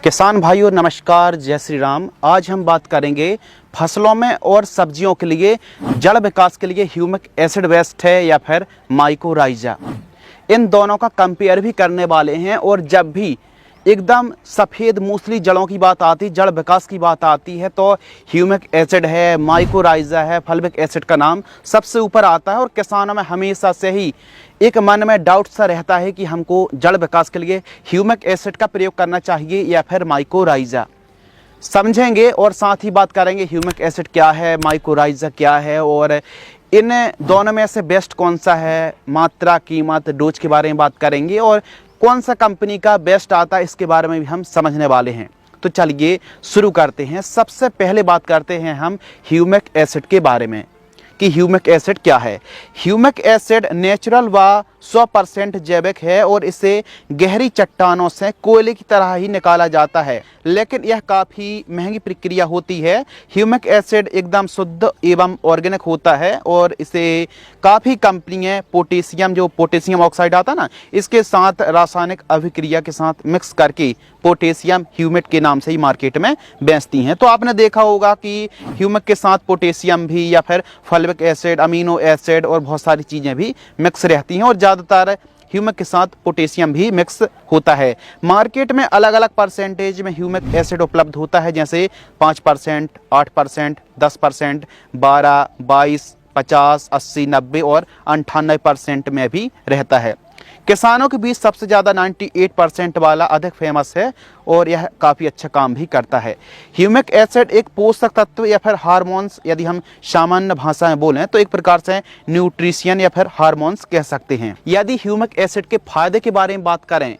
किसान भाइयों नमस्कार, जय श्री राम। आज हम बात करेंगे फसलों में और सब्जियों के लिए जड़ विकास के लिए ह्यूमिक एसिड बेस्ट है या फिर माइकोराइजा। इन दोनों का कंपेयर भी करने वाले हैं। और जब भी एकदम सफ़ेद मूसली जड़ों की बात आती, जड़ विकास की बात आती है तो ह्यूमिक एसिड है, माइकोराइजा है, फल्विक एसिड का नाम सबसे ऊपर आता है। और किसानों में हमेशा से ही एक मन में डाउट सा रहता है कि हमको जड़ विकास के लिए ह्यूमिक एसिड का प्रयोग करना चाहिए या फिर माइकोराइजा। समझेंगे और साथ ही बात करेंगे ह्यूमिक एसिड क्या है, माइकोराइजा क्या है और इन दोनों में से बेस्ट कौन सा है, मात्रा, कीमत, डोज के बारे में बात करेंगे और कौन सा कंपनी का बेस्ट आता है इसके बारे में भी हम समझने वाले हैं। तो चलिए शुरू करते हैं। सबसे पहले बात करते हैं हम ह्यूमिक एसिड के बारे में कि ह्यूमिक एसिड क्या है। ह्यूमिक एसिड नेचुरल व 100% जैविक है और इसे गहरी चट्टानों से कोयले की तरह ही निकाला जाता है, लेकिन यह काफ़ी महंगी प्रक्रिया होती है। ह्यूमिक एसिड एकदम शुद्ध एवं ऑर्गेनिक होता है और इसे काफ़ी कंपनियां पोटेशियम, जो पोटेशियम ऑक्साइड आता है ना, इसके साथ रासायनिक अभिक्रिया के साथ मिक्स करके पोटेशियम ह्यूमेट के नाम से ही मार्केट में बेचती हैं। तो आपने देखा होगा कि ह्यूमिक के साथ पोटेशियम भी या फिर फल्विक एसिड, अमीनो एसिड और बहुत सारी चीज़ें भी मिक्स रहती हैं और ज़्यादातर ह्यूमिक के साथ पोटेशियम भी मिक्स होता है। मार्केट में अलग अलग परसेंटेज में ह्यूमिक एसिड उपलब्ध होता है, जैसे 5%, 8%, 10%, 12, 22, 50, 80, 90 और 98% में भी रहता है। किसानों के बीच सबसे ज़्यादा 98% वाला अधिक फेमस है और यह काफ़ी अच्छा काम भी करता है। ह्यूमिक एसिड एक पोषक तत्व या फिर हार्मोन्स, यदि हम सामान्य भाषा में बोलें तो एक प्रकार से न्यूट्रिशन या फिर हार्मोन्स कह सकते हैं। यदि ह्यूमिक एसिड के फायदे के बारे में बात करें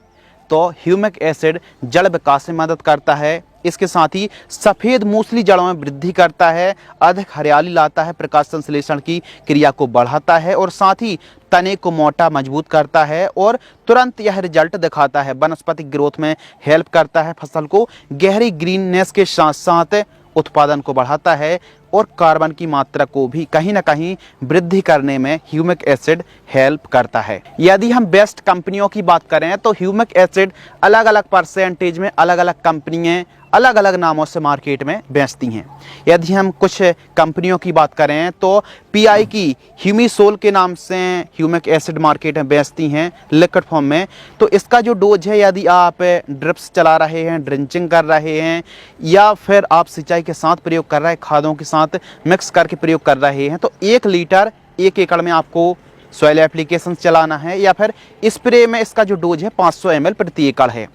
तो ह्यूमिक एसिड जड़ विकास में मदद करता है। इसके साथ ही सफ़ेद मूसली जड़ों में वृद्धि करता है, अधिक हरियाली लाता है, प्रकाश संश्लेषण की क्रिया को बढ़ाता है और साथ ही तने को मोटा मजबूत करता है और तुरंत यह रिजल्ट दिखाता है। वनस्पति ग्रोथ में हेल्प करता है, फसल को गहरी ग्रीननेस के साथ साथ उत्पादन को बढ़ाता है और कार्बन की मात्रा को भी कहीं ना कहीं वृद्धि करने में ह्यूमिक एसिड हेल्प करता है। यदि हम बेस्ट कंपनियों की बात करें तो ह्यूमिक एसिड अलग अलग परसेंटेज में अलग अलग कंपनियां अलग अलग नामों से मार्केट में बेचती हैं। यदि हम कुछ कंपनियों की बात करें तो पीआई की ह्यूमिसोल के नाम से ह्यूमिक एसिड मार्केट में बेचती हैं लिक्विड फॉर्म में। तो इसका जो डोज है, यदि आप ड्रिप्स चला रहे हैं, ड्रिंचिंग कर रहे हैं या फिर आप सिंचाई के साथ प्रयोग कर रहे हैं, खादों के साथ मिक्स करके प्रयोग कर रहे हैं, तो 1 लीटर 1 एकड़ में आपको सॉइल एप्लीकेशन चलाना है या फिर स्प्रे में इसका जो डोज है 500 ml प्रति एकड़ है।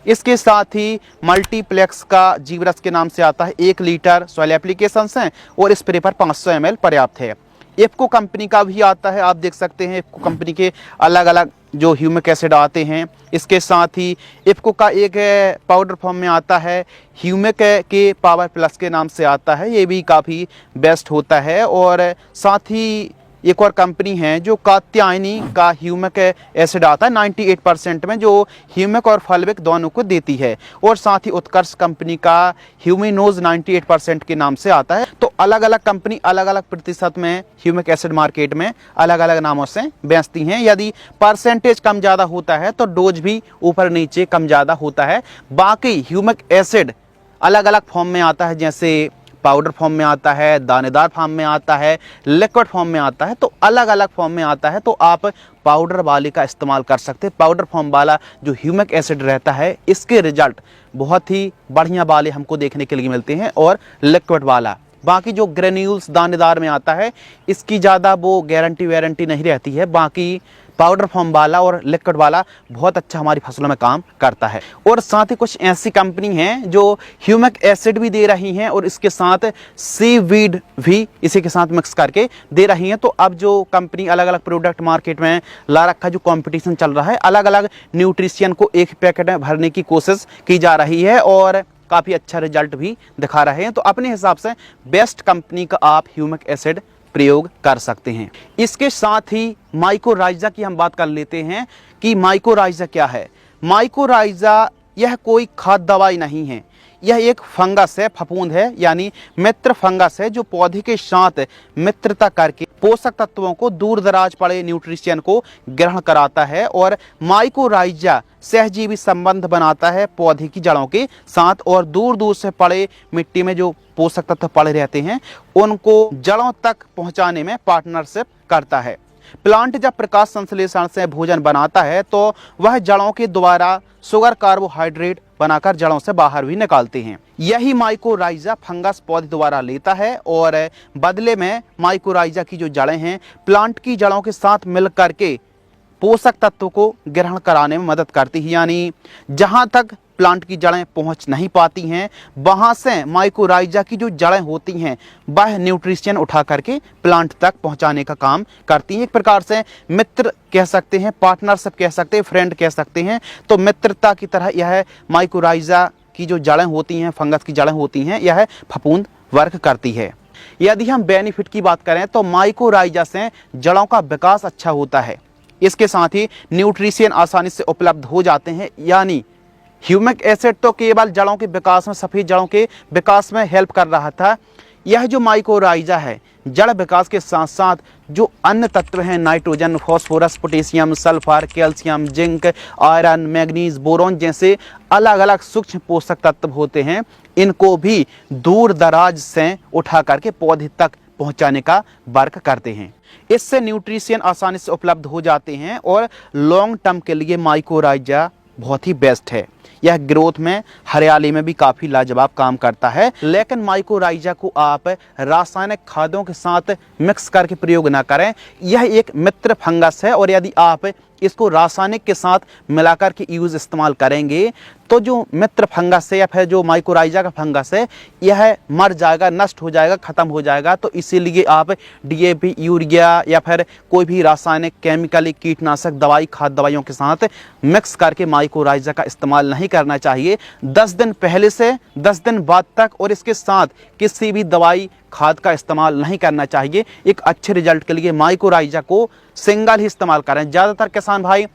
इसके साथ ही मल्टीप्लेक्स का जीवरस के नाम से आता है, 1 लीटर सॉइल एप्लीकेशंस हैं और स्प्रे पर 500 ml पर्याप्त है। इफ्को कंपनी का भी आता है, आप देख सकते हैं इफ्को कंपनी के अलग अलग जो ह्यूमिक एसिड आते हैं। इसके साथ ही इफ्को का एक पाउडर फॉर्म में आता है, ह्यूमिक के पावर प्लस के नाम से आता है, ये भी काफ़ी बेस्ट होता है। और साथ ही एक और कंपनी है जो कात्यायनी का ह्यूमिक एसिड आता है 98% में, जो ह्यूमिक और फल्विक दोनों को देती है। और साथ ही उत्कर्ष कंपनी का ह्यूमिनोज 98% के नाम से आता है। तो अलग अलग कंपनी अलग अलग प्रतिशत में ह्यूमिक एसिड मार्केट में अलग अलग नामों से बेचती हैं। यदि परसेंटेज कम ज़्यादा होता है तो डोज भी ऊपर नीचे कम ज़्यादा होता है। बाकी ह्यूमिक एसिड अलग अलग फॉर्म में आता है, जैसे पाउडर फॉर्म में आता है, दानेदार फॉर्म में आता है, लिक्विड फॉर्म में आता है। तो अलग अलग फॉर्म में आता है, तो आप पाउडर वाले का इस्तेमाल कर सकते हैं। पाउडर फॉर्म वाला जो ह्यूमिक एसिड रहता है, इसके रिजल्ट बहुत ही बढ़िया वाले हमको देखने के लिए मिलते हैं और लिक्विड वाला। बाकी जो ग्रेन्यूल्स दानेदार में आता है, इसकी ज़्यादा वो गारंटी वारंटी नहीं रहती है। बाकी पाउडर फॉर्म वाला और लिक्विड वाला बहुत अच्छा हमारी फसलों में काम करता है। और साथ ही कुछ ऐसी कंपनी हैं जो ह्यूमिक एसिड भी दे रही हैं और इसके साथ सीवीड भी इसी के साथ मिक्स करके दे रही हैं। तो अब जो कंपनी अलग अलग प्रोडक्ट मार्केट में ला रखा, जो कंपटीशन चल रहा है, अलग अलग न्यूट्रिशन को एक पैकेट में भरने की कोशिश की जा रही है और काफ़ी अच्छा रिजल्ट भी दिखा रहे हैं। तो अपने हिसाब से बेस्ट कंपनी का आप ह्यूमिक एसिड प्रयोग कर सकते हैं। इसके साथ ही माइकोराइजा की हम बात कर लेते हैं कि माइकोराइजा क्या है। माइकोराइजा यह कोई खाद्य दवाई नहीं है, यह एक फंगस है, फफूंद है, यानी मित्र फंगस है जो पौधे के साथ मित्रता करके पोषक तत्वों को, दूर दराज पड़े न्यूट्रिशन को ग्रहण कराता है और माइकोराइजा सहजीवी संबंध बनाता है पौधे की जड़ों के साथ और दूर दूर से पड़े मिट्टी में जो पोषक तत्व पड़े रहते हैं उनको जड़ों तक पहुंचाने में पार्टनरशिप करता है। प्लांट जब प्रकाश संश्लेषण से भोजन बनाता है तो वह जड़ों के द्वारा शुगर कार्बोहाइड्रेट बनाकर जड़ों से बाहर भी निकालते हैं। यही माइकोराइजा फंगस पौधे द्वारा लेता है और बदले में माइकोराइजा की जो जड़ें हैं प्लांट की जड़ों के साथ मिलकर के पोषक तत्व को ग्रहण कराने में मदद करती है। यानी जहां तक प्लांट की जड़ें पहुंच नहीं पाती हैं वहां से माइकोराइजा की जो जड़ें होती हैं वह न्यूट्रिशन उठा करके प्लांट तक पहुंचाने का काम करती हैं। एक प्रकार से मित्र कह सकते हैं, पार्टनरशिप कह सकते हैं, फ्रेंड कह सकते हैं। तो मित्रता की तरह यह माइकोराइजा की जो जड़ें होती हैं, फंगस की जड़ें होती हैं, यह फफूंद वर्क करती है। यदि हम बेनिफिट की बात करें तो माइकोराइजा से जड़ों का विकास अच्छा होता है। इसके साथ ही न्यूट्रिशन आसानी से उपलब्ध हो जाते हैं। यानी ह्यूमिक एसिड तो केवल जड़ों के विकास में, सफ़ेद जड़ों के विकास में हेल्प कर रहा था। यह जो माइकोराइजा है जड़ विकास के साथ साथ जो अन्य तत्व हैं nitrogen, phosphorus, potassium, sulphur, calcium, zinc, iron, manganese, boron जैसे अलग अलग सूक्ष्म पोषक तत्व होते हैं, इनको भी दूर दराज से उठा करके पौधे तक पहुंचाने का वर्क करते हैं। इससे न्यूट्रिशन आसानी से उपलब्ध हो जाते हैं और लॉन्ग टर्म के लिए माइकोराइजा बहुत ही बेस्ट है। यह ग्रोथ में, हरियाली में भी काफ़ी लाजवाब काम करता है। लेकिन माइकोराइजा को आप रासायनिक खादों के साथ मिक्स करके प्रयोग ना करें। यह एक मित्र फंगस है और यदि आप इसको रासायनिक के साथ मिलाकर के इस्तेमाल करेंगे तो जो मित्र फंगस है या फिर जो माइकोराइजा का फंगस है यह मर जाएगा, नष्ट हो जाएगा, ख़त्म हो जाएगा। तो इसीलिए आप डीएपी, यूरिया या फिर कोई भी रासायनिक केमिकली कीटनाशक दवाई, खाद दवाइयों के साथ मिक्स करके माइकोराइजा का इस्तेमाल नहीं करना चाहिए। 10 दिन पहले से 10 दिन बाद तक और इसके साथ किसी भी दवाई, खाद का इस्तेमाल नहीं करना चाहिए। एक अच्छे रिजल्ट के लिए माइकोराइजा को सिंगल ही इस्तेमाल करें। ज़्यादातर किसान भाई